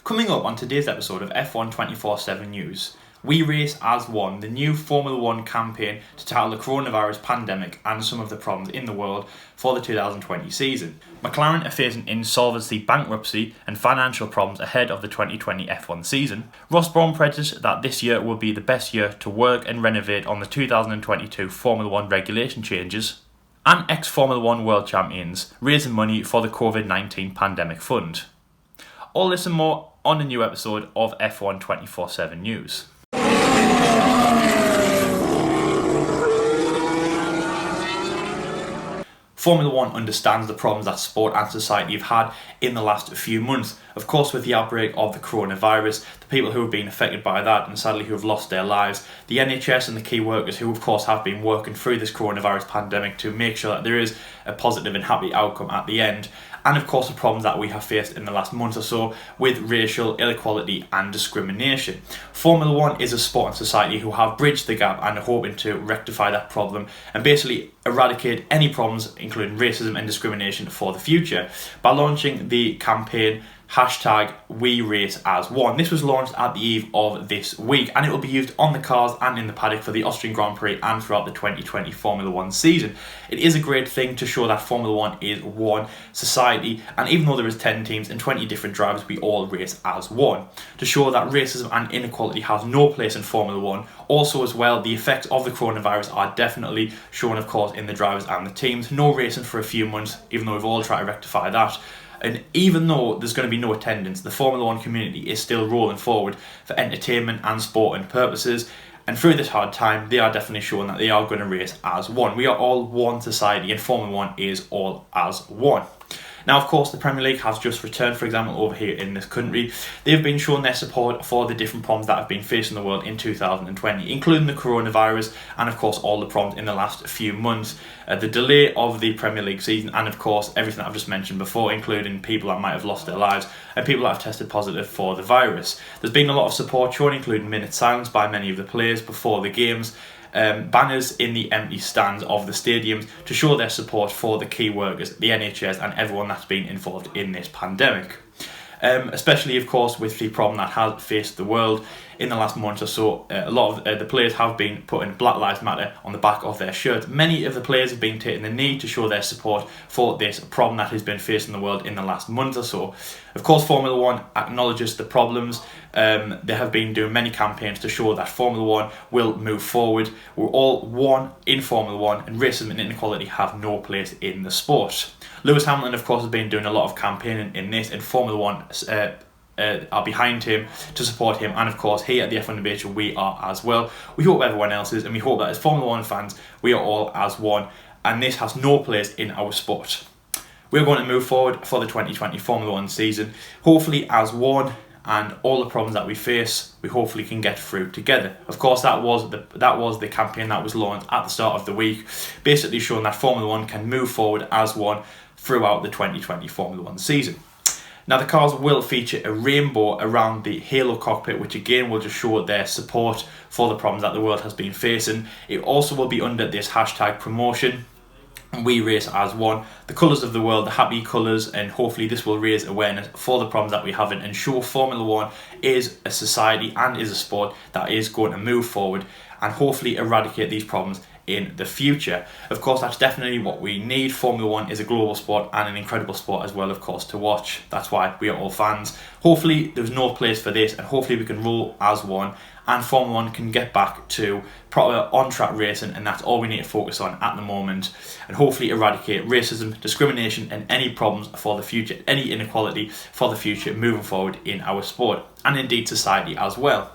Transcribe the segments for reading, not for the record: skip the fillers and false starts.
Coming up on today's episode of F1 24/7 News, We Race as One, the new Formula One campaign to tackle the coronavirus pandemic and some of the problems in the world for the 2020 season. McLaren are facing insolvency, bankruptcy and financial problems ahead of the 2020 F1 season. Ross Brawn predicts that this year will be the best year to work and renovate on the 2022 Formula One regulation changes. And ex-Formula One world champions raising money for the COVID-19 pandemic fund. All this and more on a new episode of F1 24/7 News. Formula One understands the problems that sport and society have had in the last few months. Of course, with the outbreak of the coronavirus, the people who have been affected by that and sadly who have lost their lives, the NHS and the key workers who of course have been working through this coronavirus pandemic to make sure that there is a positive and happy outcome at the end. And of course the problems that we have faced in the last month or so with racial inequality and discrimination. Formula One is a sport and society who have bridged the gap and are hoping to rectify that problem and basically eradicate any problems including racism and discrimination for the future by launching the campaign #WeRaceAsOne. This was launched at the eve of this week and it will be used on the cars and in the paddock for the Austrian Grand Prix and throughout the 2020 Formula One season. It is a great thing to show that Formula One is one society, and even though there is 10 teams and 20 different drivers, we all race as one. To show that racism and inequality has no place in Formula One. Also as well, the effects of the coronavirus are definitely shown of course in the drivers and the teams. No racing for a few months, even though we've all tried to rectify that. And even though there's going to be no attendance, the Formula One community is still rolling forward for entertainment and sporting purposes. And through this hard time, they are definitely showing that they are going to race as one. We are all one society and Formula One is all as one. Now, of course, the Premier League has just returned, for example, over here in this country. They've been showing their support for the different problems that have been facing the world in 2020, including the coronavirus and, of course, all the problems in the last few months. The delay of the Premier League season and, of course, everything I've just mentioned before, including people that might have lost their lives and people that have tested positive for the virus. There's been a lot of support shown, including minute silence by many of the players before the games. Banners in the empty stands of the stadiums to show their support for the key workers, the NHS and everyone that's been involved in this pandemic. Especially of course with the problem that has faced the world in the last month or so. A lot of the players have been putting Black Lives Matter on the back of their shirts. Many of the players have been taking the knee to show their support for this problem that has been facing the world in the last month or so. Of course, Formula One acknowledges the problems. They have been doing many campaigns to show that Formula One will move forward. We're all one in Formula One and racism and inequality have no place in the sport. Lewis Hamilton, of course, has been doing a lot of campaigning in this, and Formula One are behind him to support him, and of course here at the F1 Debate Show we are as well. We hope everyone else is, and we hope that as Formula One fans we are all as one, and this has no place in our sport. We're going to move forward for the 2020 Formula One season, hopefully as one, and all the problems that we face we hopefully can get through together. Of course that was the campaign that was launched at the start of the week, basically showing that Formula One can move forward as one throughout the 2020 Formula One season. Now the cars will feature a rainbow around the Halo cockpit, which again will just show their support for the problems that the world has been facing. It also will be under this #promotion. We race as one, the colours of the world, the happy colours, and hopefully this will raise awareness for the problems that we have and show Formula One is a society and is a sport that is going to move forward and hopefully eradicate these problems in the future. Of course, that's definitely what we need. Formula One is a global sport and an incredible sport as well, of course, to watch. That's why we are all fans. Hopefully there's no place for this and hopefully we can roll as one and Formula One can get back to proper on-track racing, and that's all we need to focus on at the moment, and hopefully eradicate racism, discrimination and any problems for the future, any inequality for the future moving forward in our sport and indeed society as well.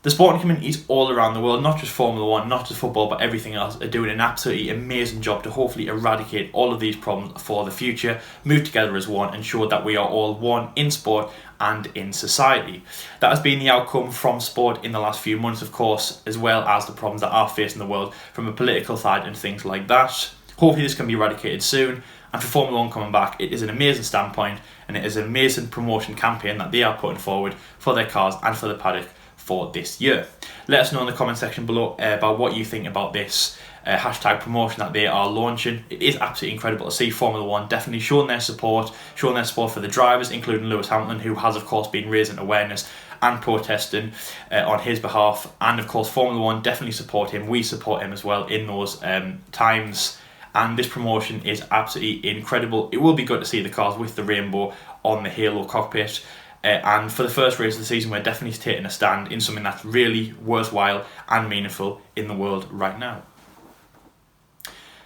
The sporting communities all around the world, not just Formula One, not just football, but everything else, are doing an absolutely amazing job to hopefully eradicate all of these problems for the future, move together as one, and show that we are all one in sport and in society. That has been the outcome from sport in the last few months, of course, as well as the problems that are facing the world from a political side and things like that. Hopefully this can be eradicated soon, and for Formula One coming back, it is an amazing standpoint, and it is an amazing promotion campaign that they are putting forward for their cars and for the paddock for this year. Let us know in the comment section below about what you think about this hashtag promotion that they are launching. It is absolutely incredible to see Formula One definitely showing their support for the drivers, including Lewis Hamilton, who has of course been raising awareness and protesting on his behalf. And of course Formula One definitely support him. We support him as well in those times. And this promotion is absolutely incredible. It will be good to see the cars with the rainbow on the Halo cockpit. And for the first race of the season, we're definitely taking a stand in something that's really worthwhile and meaningful in the world right now.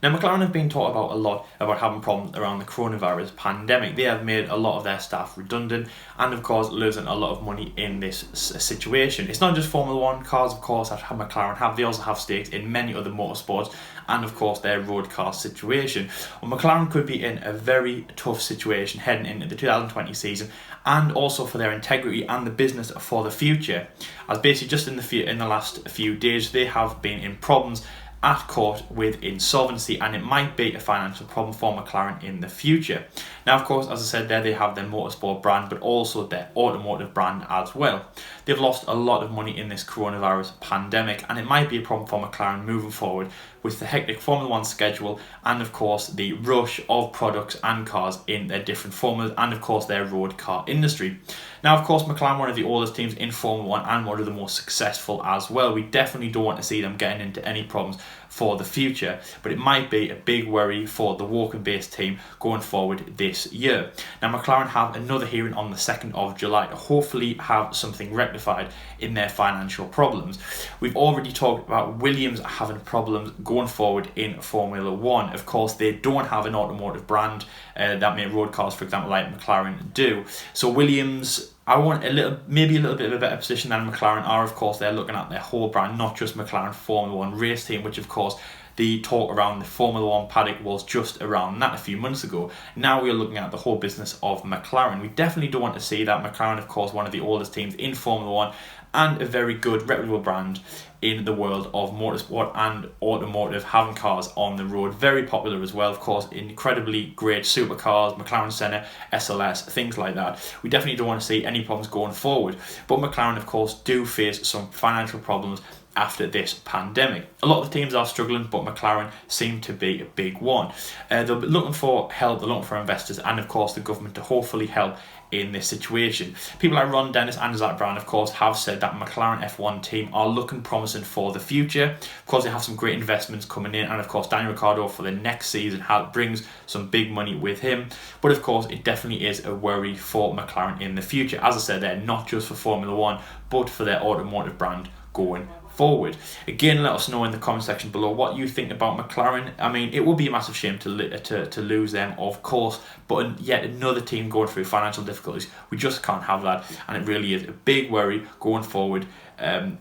Now, McLaren have been talked about a lot about having problems around the coronavirus pandemic. They have made a lot of their staff redundant and, of course, losing a lot of money in this situation. It's not just Formula One cars, of course, that McLaren have. They also have stakes in many other motorsports and, of course, their road car situation. Well, McLaren could be in a very tough situation heading into the 2020 season, and also for their integrity and the business for the future. As basically just in the last few days, they have been in problems at court with insolvency, and it might be a financial problem for McLaren in the future. Now, of course, as I said there, they have their motorsport brand, but also their automotive brand as well. They've lost a lot of money in this coronavirus pandemic, and it might be a problem for McLaren moving forward with the hectic Formula One schedule and, of course, the rush of products and cars in their different formulas and, of course, their road car industry. Now, of course, McLaren, one of the oldest teams in Formula One and one of the most successful as well. We definitely don't want to see them getting into any problems for the future, but it might be a big worry for the Woking-based team going forward this year. Now, McLaren have another hearing on the 2nd of July to hopefully have something rectified in their financial problems. We've already talked about Williams having problems going forward in Formula One. Of course, they don't have an automotive brand that make road cars, for example, like McLaren do. So Williams, I want maybe a little bit of a better position than McLaren are. Of course, they're looking at their whole brand, not just McLaren Formula One race team, which of course the talk around the Formula One paddock was just around that a few months ago. Now we are looking at the whole business of McLaren. We definitely don't want to see that. McLaren, of course, one of the oldest teams in Formula One and a very good, reputable brand in the world of motorsport and automotive, having cars on the road. Very popular as well, of course, incredibly great supercars, McLaren Senna, SLS, things like that. We definitely don't want to see any problems going forward. But McLaren, of course, do face some financial problems after this pandemic. A lot of the teams are struggling, but McLaren seem to be a big one. They'll be looking for help, they're looking for investors, and of course the government to hopefully help in this situation. People like Ron Dennis and Zak Brown, of course, have said that McLaren F1 team are looking promising for the future. Of course, they have some great investments coming in, and of course, Daniel Ricciardo for the next season brings some big money with him. But of course, it definitely is a worry for McLaren in the future. As I said, they're not just for Formula One, but for their automotive brand going forward. Again, let us know in the comment section below what you think about McLaren. I mean, it would be a massive shame to lose them, of course, but yet another team going through financial difficulties. We just can't have that, and it really is a big worry going forward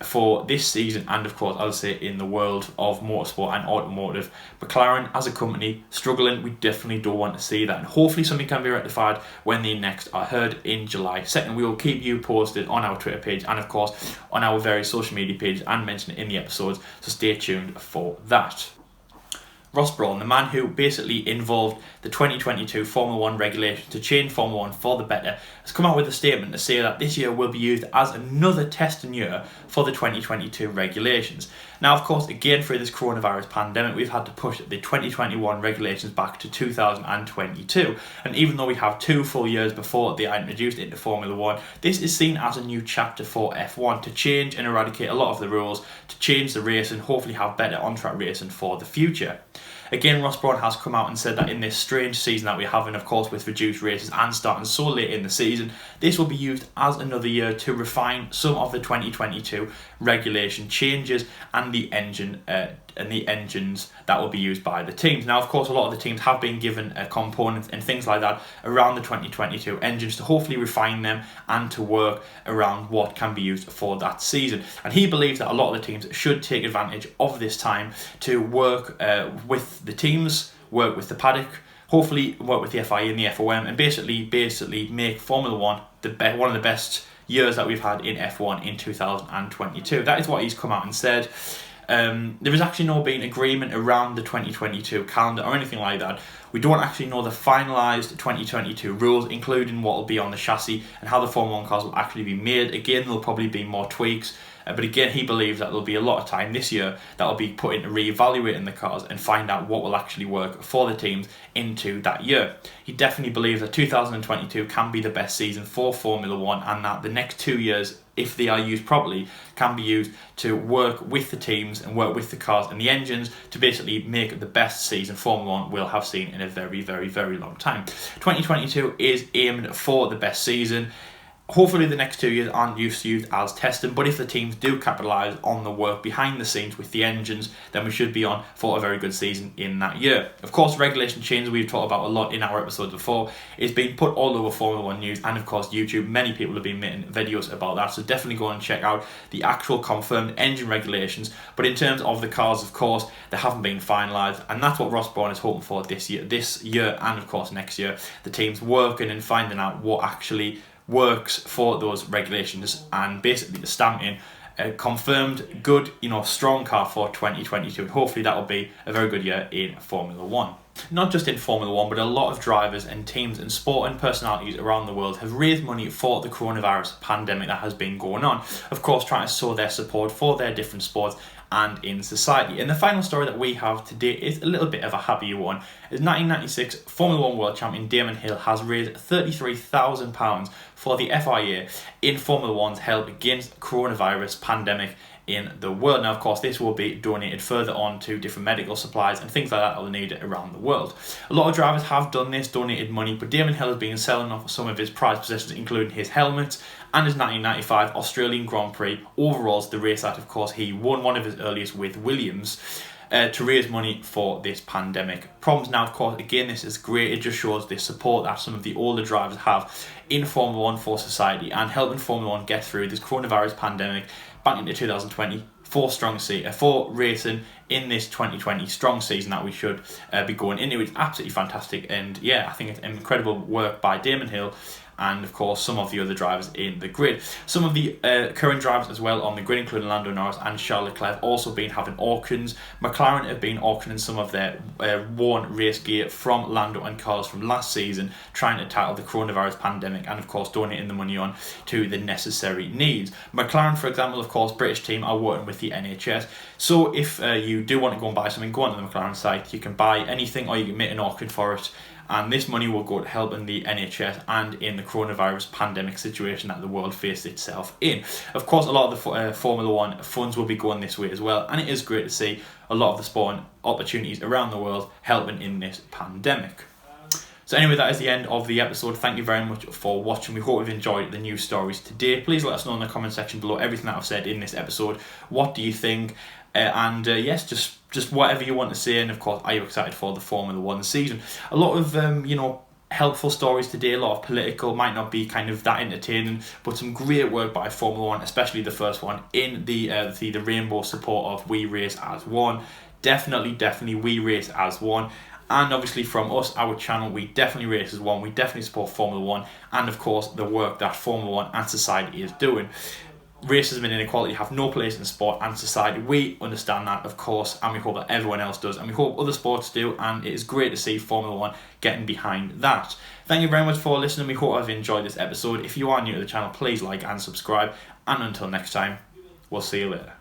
for this season, and of course, I'll say in the world of motorsport and automotive. McLaren as a company struggling, we definitely don't want to see that, and hopefully something can be rectified when they next are heard in July 2nd. We will keep you posted on our Twitter page and of course on our various social media pages and mention it in the episodes, so stay tuned for that. Ross Brawn, the man who basically involved the 2022 Formula One regulation to change Formula One for the better, has come out with a statement to say that this year will be used as another testing year for the 2022 regulations. Now, of course, again, through this coronavirus pandemic, we've had to push the 2021 regulations back to 2022. And even though we have 2 full years before they are introduced into Formula One, this is seen as a new chapter for F1 to change and eradicate a lot of the rules, to change the race and hopefully have better on-track racing for the future. Again, Ross Brawn has come out and said that in this strange season that we're having, of course, with reduced races and starting so late in the season, this will be used as another year to refine some of the 2022 regulation changes and the engines that will be used by the teams. Now, of course, a lot of the teams have been given components and things like that around the 2022 engines to hopefully refine them and to work around what can be used for that season. And he believes that a lot of the teams should take advantage of this time to work with the teams, work with the paddock, hopefully work with the FIA and the FOM, and basically make Formula One one of the best years that we've had in F1 in 2022. That is what he's come out and said. There is actually no being agreement around the 2022 calendar or anything like that. We don't actually know the finalised 2022 rules, including what will be on the chassis and how the Formula 1 cars will actually be made. Again, there'll probably be more tweaks. But again, he believes that there'll be a lot of time this year that will be put into re-evaluating the cars and find out what will actually work for the teams into that year. He definitely believes that 2022 can be the best season for Formula 1, and that the next 2 years, if they are used properly, can be used to work with the teams and work with the cars and the engines to basically make the best season Formula 1 will have seen in a very, very, very long time. 2022 is aimed for the best season. Hopefully the next 2 years aren't used as testing, but if the teams do capitalise on the work behind the scenes with the engines, then we should be on for a very good season in that year. Of course, regulation changes we've talked about a lot in our episodes before is being put all over Formula 1 news and of course YouTube. Many people have been making videos about that, so definitely go and check out the actual confirmed engine regulations. But in terms of the cars, of course, they haven't been finalised, and that's what Ross Brawn is hoping for this year and of course next year. The teams working and finding out what actually works for those regulations and basically the stamping a confirmed good, strong car for 2022, and hopefully that will be a very good year in Formula 1. Not just in Formula 1, but a lot of drivers and teams and sport and personalities around the world have raised money for the coronavirus pandemic that has been going on. Of course, trying to show their support for their different sports and in society. And the final story that we have today is a little bit of a happier one. In 1996, Formula 1 world champion Damon Hill has raised £33,000 for the FIA in Formula 1's help against coronavirus pandemic in the world. Now, of course, this will be donated further on to different medical supplies and things like that will need around the world. A lot of drivers have done this, donated money, but Damon Hill has been selling off some of his prized possessions, including his helmet and his 1995 Australian Grand Prix overalls, the race that, of course, he won one of his earliest with Williams, to raise money for this pandemic problems. Now, of course, again, this is great. It just shows the support that some of the older drivers have in Formula 1 for society and helping Formula 1 get through this coronavirus pandemic back into 2020 for racing in this 2020 strong season that we should be going into. It's absolutely fantastic, and yeah, I think it's incredible work by Damon Hill and of course some of the other drivers in the grid. Some of the current drivers as well on the grid, including Lando Norris and Charles Leclerc, have also been having auctions. McLaren have been auctioning some of their worn race gear from Lando and Carlos from last season, trying to tackle the coronavirus pandemic and of course donating the money on to the necessary needs. McLaren, for example, of course, British team, are working with the NHS. So if you do want to go and buy something, go onto the McLaren site. You can buy anything or you can make an auction for it. And this money will go to helping the NHS and in the coronavirus pandemic situation that the world faced itself in. Of course, a lot of the Formula 1 funds will be going this way as well. And it is great to see a lot of the sport opportunities around the world helping in this pandemic. So anyway, that is the end of the episode. Thank you very much for watching. We hope you've enjoyed the news stories today. Please let us know in the comment section below everything that I've said in this episode. What do you think? Yes, just whatever you want to say. And of course, are you excited for the Formula 1 season? A lot of helpful stories today, a lot of political, might not be kind of that entertaining, but some great work by Formula 1, especially the first one in the rainbow support of We Race as One. Definitely We Race as One. And obviously from us, our channel, we definitely race as one. We definitely support Formula 1 and of course the work that Formula 1 and society is doing. Racism and inequality have no place in sport and society. We understand that, of course, and we hope that everyone else does, and we hope other sports do, and it is great to see Formula 1 getting behind that. Thank you very much for listening. We hope I've enjoyed this episode. If you are new to the channel, please like and subscribe, and until next time, we'll see you later.